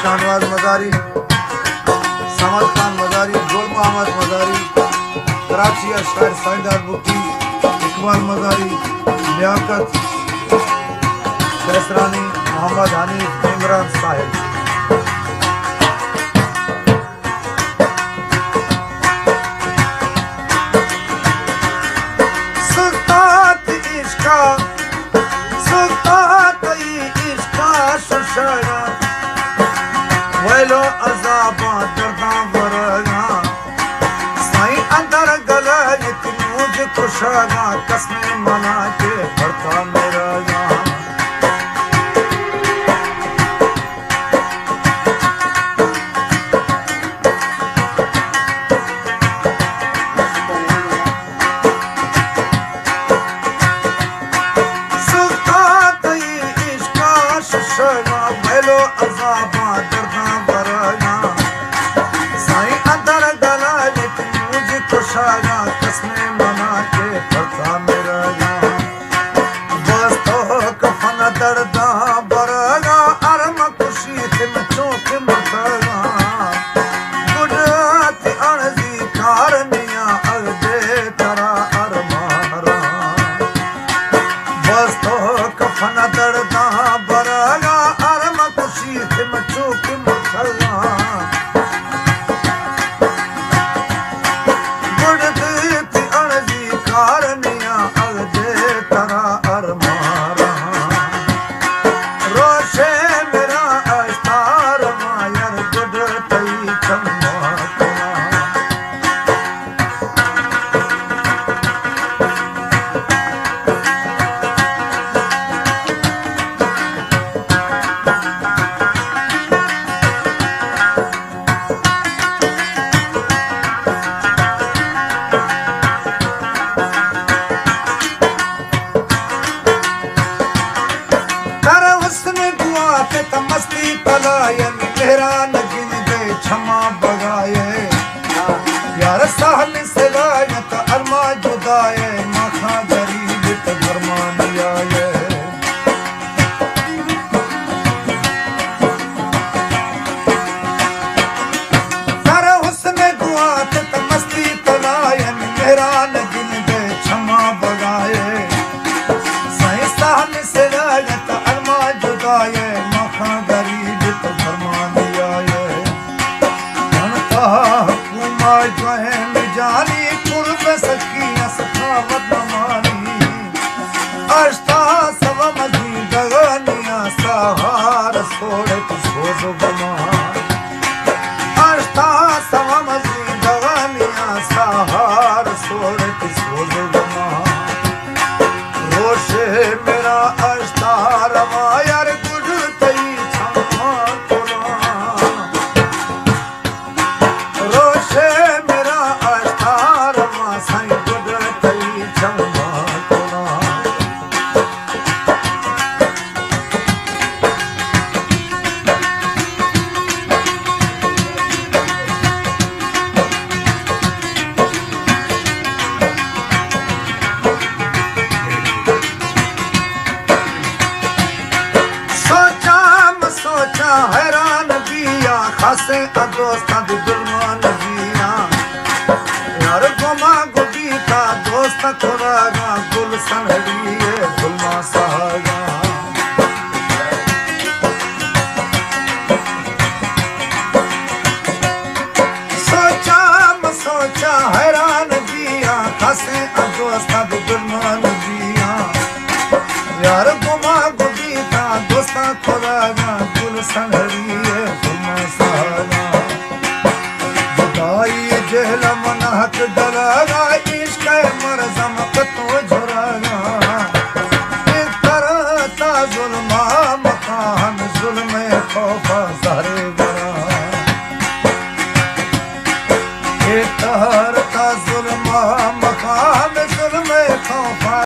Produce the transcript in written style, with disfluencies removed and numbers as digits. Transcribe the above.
शाहनवाज मदारी, समद खान मदारी, गुल मोहम्मद मदारी, कराची शायर cider bookie, Iqbal मदारी, लियाकत कैसरानी, मोहम्मद हनीफ, इमरान साहिब। वेलो अज़ाबा दर्दा वरगा साईं अंदर गला मुझ खुशगा कसमें मना के भरता मेरा वेलो अज़ाबा दर्दा वरगा साईं अंदर गला मुझ खुशगा कसमें मना के भरता मेरा बस तो कफन दर्दा वरगा अरम खुशी थिम चौक मथगा गुजरात अणजी कारनिया अगदे तरा अरमारा बस तो कफन दर्दा वरगा चौक मथगा गुजरात अणजी कारनिया अगदे तरा अरमारा रोशे मेरा अस्तार मायर गुजरतई चम्मा मस्ती पलायन मेरा नगिन दे क्षमा बगाए यार साहल से लायत अरमा जुदाए माखा गरीब त फरमान आए तारा हुस्न गुआत त मस्ती पलायन मेरा नगिन दे क्षमा बगाए साईं साहल से लायत अरमा जुदाए गरीब तो फरमान आए जनता हुकूमत जहन जानी कुर्ब सकी सखावत मानी अश्ता सब मजी दगनिया सहार सोड़े तो सोज बना अश्ता सब मजी दगनिया सहार सोड़े तो सोज बना रोशे मेरा अश्ता रमायर हैरान बिया खासे दोस्तां दी दुल्हन बिया यार गुमा गुबी का दोस्त खुरागा गुल सनड़ी